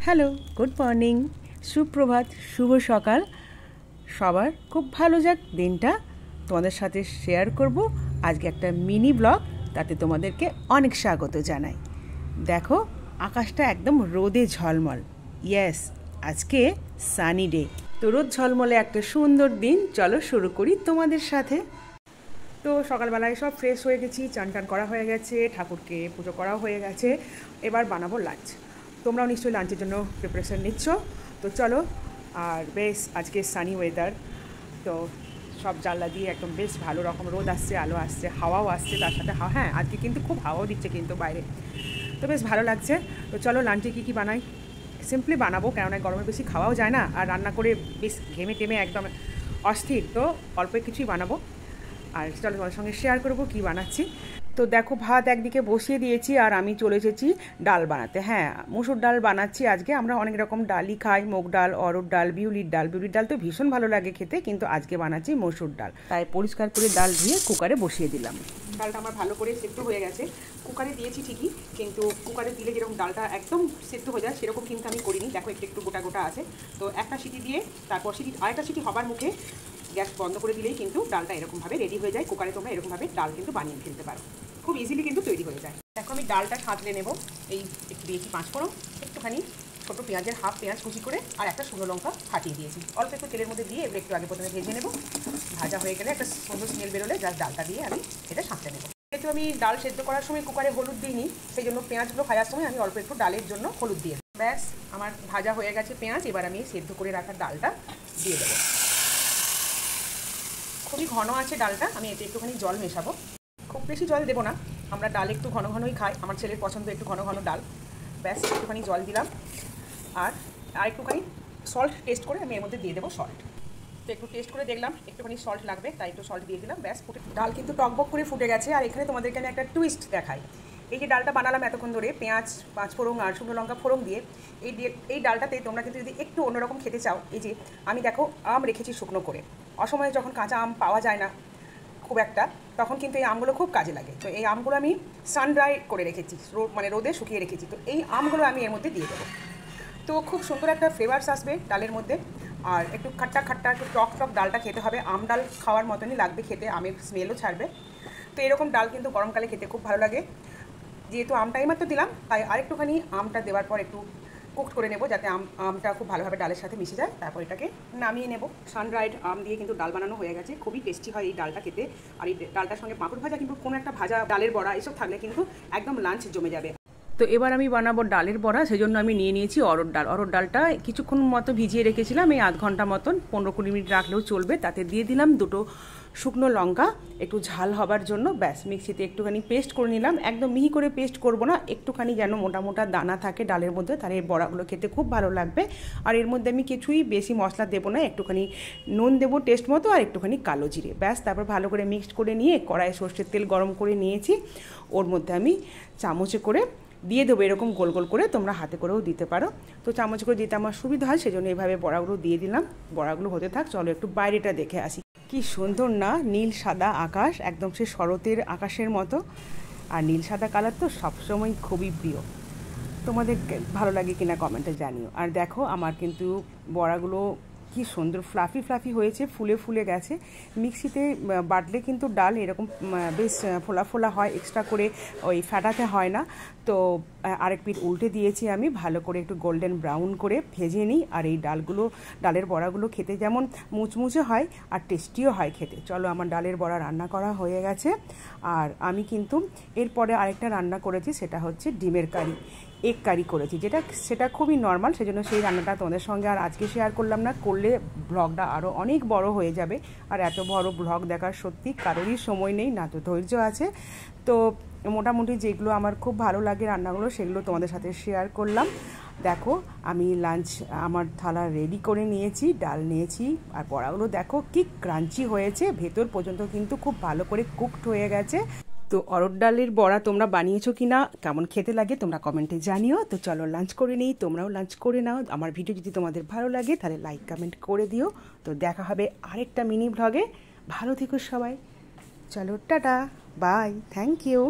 Hello, good morning, সুপ্রভাত, শুভ সকাল। সবার খুব ভালো যাক দিনটা। তোমাদের সাথে শেয়ার করব আজকে একটা মিনি ব্লগ, তাতে তোমাদেরকে অনেক স্বাগত জানাই। দেখো, আকাশটা একদম রোদে ঝলমল। ইয়েস, আজকে সানি ডে। তো রোদ ঝলমলে একটা সুন্দর দিন। চলো শুরু করি তোমাদের সাথে। তো সকালবেলায় সব ফ্রেশ হয়ে গেছি, চান টান করা হয়ে গেছে, ঠাকুরকে পুজো করাও হয়ে গেছে। এবার বানাবো লাঞ্চ। তোমরাও নিশ্চয়ই লাঞ্চের জন্য প্রিপারেশান নিচ্ছ। তো চলো। আর বেশ আজকে সানি ওয়েদার, তো সব জানলা দিয়ে একদম বেশ ভালো রকম রোদ আসছে, আলো আসছে, হাওয়াও আসছে তার সাথে। হ্যাঁ, আজকে কিন্তু খুব হাওয়াও দিচ্ছে কিন্তু বাইরে, তো বেশ ভালো লাগছে। তো চলো লাঞ্চে কী কী বানাই। সিম্পলি বানাবো, কেননা গরমে বেশি খাওয়াও যায় না, আর রান্না করে বেশ ঘেমে টেমে একদম অস্থির। তো অল্প কিছুই বানাবো, আর চলো তোমাদের সঙ্গে শেয়ার করবো কী বানাচ্ছি। তো দেখো, ভাত একদিকে বসিয়ে দিয়েছি আর আমি চলে এসেছি ডাল বানাতে। হ্যাঁ, মুসুর ডাল বানাচ্ছি আজকে। আমরা অনেক রকম ডালই খাই, মুগ ডাল, অরহর ডাল, বিউলির ডাল। বিউলির ডাল তো ভীষণ ভালো লাগে খেতে, কিন্তু আজকে বানাচ্ছি মসুর ডাল। তাই পরিষ্কার করে ডাল ধুয়ে কুকারে বসিয়ে দিলাম। ডালটা আমার ভালো করে সেদ্ধ হয়ে গেছে। কুকারে দিয়েছি ঠিকই, কিন্তু কুকারে দিলে যেরকম ডালটা একদম সেদ্ধ হয়ে যায় সেরকম কিন্তু আমি করিনি। দেখো, একটু একটু গোটা গোটা আছে। তো একটা সিটি দিয়ে তারপর আরেকটা সিটি হবার মুখে গ্যাস বন্ধ করে দিলেই কিন্তু ডালটা এরকমভাবে রেডি হয়ে যায়। কুকারে তোমরা এরকমভাবে ডাল কিন্তু বানিয়ে ফেলতে পারো, খুব ইজিলি কিন্তু তৈরি হয়ে যায়। দেখো, আমি ডালটা সাঁতলে নেব। এই একটু দিয়েছি 5 ফোড়ন, একটুখানি ছোটো পেঁয়াজের হাফ পেঁয়াজ কুচি করে, আর একটা শুকনো লঙ্কা ফাটিয়ে দিয়েছি। অল্প একটু তেলের মধ্যে দিয়ে এবার একটু আগে প্রথমে ভেজে নেব। ভাজা হয়ে গেলে একটা সুন্দর স্মেল বেরোলে জাস্ট ডালটা দিয়ে আমি এটা সাঁতলে নেব। যেহেতু আমি ডাল সেদ্ধ করার সময় কুকারে হলুদ দিইনি, সেই জন্য পেঁয়াজগুলো ভাজার সময় আমি অল্প একটু ডালের জন্য হলুদ দিয়ে দেবো। ব্যাস, আমার ভাজা হয়ে গেছে পেঁয়াজ। এবার আমি সেদ্ধ করে রাখা ডালটা দিয়ে দেবো। খুবই ঘন আছে ডালটা, আমি এতে একটুখানি জল মেশাবো। খুব বেশি জল দেবো না, আমরা ডাল একটু ঘন ঘনই খাই। আমার ছেলের পছন্দ একটু ঘন ঘন ডাল। ব্যাস, একটুখানি জল দিলাম, আর একটুখানি সল্ট টেস্ট করে আমি এর মধ্যে দিয়ে দেবো সল্ট। তো একটু টেস্ট করে দেখলাম একটুখানি সল্ট লাগবে, তাই একটু সল্ট দিয়ে দিলাম। ব্যাস, ডাল কিন্তু টকবক করে ফুটে গেছে। আর এখানে তোমাদেরকে আমি একটা টুইস্ট দেখাই। এই যে ডালটা বানালাম এতক্ষণ ধরে পেঁয়াজ, 5 ফোড়ন আর শুকনো লঙ্কা ফোড়ন দিয়ে, এই ডালটাতে তোমরা কিন্তু যদি একটু অন্যরকম খেতে চাও, এই যে আমি দেখো আম রেখেছি শুকনো করে। অসময়ে যখন কাঁচা আম পাওয়া যায় না খুব একটা, তখন কিন্তু এই আমগুলো খুব কাজে লাগে। তো এই আমগুলো আমি সান ড্রাই করে রেখেছি, মানে রোদে শুকিয়ে রেখেছি। তো এই আমগুলো আমি এর মধ্যে দিয়ে দেবো। তো খুব সুন্দর একটা ফ্লেভারস আসবে ডালের মধ্যে। আর একটু খাট্টা খাট্টা, একটু টক টক ডালটা খেতে হবে। আম ডাল খাওয়ার মতনই লাগবে খেতে, আমের স্মেলও ছাড়বে। তো এরকম ডাল কিন্তু গরমকালে খেতে খুব ভালো লাগে। যেহেতু আমটাই মাত্র দিলাম, তাই আরেকটুখানি আমটা দেওয়ার পর একটু কুকড করে নেব, যাতে আমটা খুব ভালোভাবে ডালের সাথে মিশে যায়। তারপর এটাকে নামিয়ে নেব। সানড্রাইড আম দিয়ে কিন্তু ডাল বানানো হয়ে গেছে। খুবই টেস্টি হয় এই ডালটা খেতে। আর এই ডালটার সঙ্গে পাঁপড় ভাজা, কিন্তু কোনো একটা ভাজা, ডালের বড়া এসব থাকলে কিন্তু একদম লাঞ্চ জমে যাবে। তো এবার আমি বানাবো ডালের বড়া। সেজন্য আমি নিয়ে নিয়েছি অরহর ডাল। অরহর ডালটা কিছুক্ষণ মতো ভিজিয়ে রেখেছিলাম, এই আধ ঘন্টা মতন, 15-20 মিনিট রাখলেও চলবে। তাতে দিয়ে দিলাম 2 শুকনো লঙ্কা, একটু ঝাল হবার জন্য। ব্যাস, মিক্সিতে একটুখানি পেস্ট করে নিলাম। একদম মিহি করে পেস্ট করব না, একটুখানি যেন মোটা মোটা দানা থাকে ডালের মধ্যে, তাহলে এই বড়াগুলো খেতে খুব ভালো লাগবে। আর এর মধ্যে আমি কিছুই বেশি মশলা দেবো না, একটুখানি নুন দেবো টেস্ট মতো, আর একটুখানি কালো জিরে। ব্যাস, তারপর ভালো করে মিক্সড করে নিয়ে কড়াইয়ে সর্ষের তেল গরম করে নিয়েছি। ওর মধ্যে আমি চামচে করে দিয়ে দেবো, এরকম গোল গোল করে, তোমরা হাতে করেও দিতে পারো। তো চামচ করে দিতে আমার সুবিধা হয়, সেজন্য এইভাবে বড়াগুলো দিয়ে দিলাম। বড়াগুলো হতে থাক, চলো একটু বাইরেটা দেখে আসি। কি সুন্দর না, নীল সাদা আকাশ, একদম সে শরতের আকাশের মতো। আর নীল সাদা কালার তো সবসময় খুবই প্রিয়। তোমাদের ভালো লাগে কিনা কমেন্টে জানিও। আর দেখো, আমার কিন্তু বড়াগুলো কি সুন্দর ফ্লাফি ফ্লাফি হয়েছে, ফুলে ফুলে গেছে। মিক্সিতে বাটলে কিন্তু ডাল এরকম বেশ ফোলা ফোলা হয়, এক্সট্রা করে ওই ফাটাতে হয় না। তো আরেক পিঠ উল্টে দিয়েছি আমি, ভালো করে একটু গোল্ডেন ব্রাউন করে ভেজে নিই। আর এই ডালের বড়াগুলো খেতে যেমন মুচমুচে হয় আর টেস্টিও হয় খেতে। চলো, আমার ডালের বড়া রান্না করা হয়ে গেছে। আর আমি কিন্তু এরপরে আরেকটা রান্না করেছি, সেটা হচ্ছে ডিমের কারি, এগ কারি করেছি, সেটা খুবই নর্মাল। সেজন্য সেই রান্নাটা তোমাদের সঙ্গে আর আজকে শেয়ার করলাম না, করলে ব্লগটা আরও অনেক বড় হয়ে যাবে। আর এত বড় ব্লগ দেখার সত্যি কারোরই সময় নেই, না তো ধৈর্য আছে। তো মোটামুটি যেগুলো আমার খুব ভালো লাগে রান্নাগুলো, সেগুলো তোমাদের সাথে শেয়ার করলাম। দেখো, আমি লাঞ্চ আমার থালা রেডি করে নিয়েছি, ডাল নিয়েছি, আর বড়াগুলো দেখো কি ক্রাঞ্চি হয়েছে, ভেতর পর্যন্ত কিন্তু খুব ভালো করে কুকড হয়ে গেছে। তো অরহর ডালের বড়া তোমরা বানিয়েছো কিনা, কেমন খেতে লাগে তোমরা কমেন্টে জানিও। তো চলো লাঞ্চ করে নিই, তোমরাও লাঞ্চ করে নাও। আমার ভিডিও যদি তোমাদের ভালো লাগে তাহলে লাইক কমেন্ট করে দিও। তো দেখা হবে আরেকটা মিনি ব্লগে। ভালো থেকো সবাই। চলো, টাটা, বাই, থ্যাংক ইউ।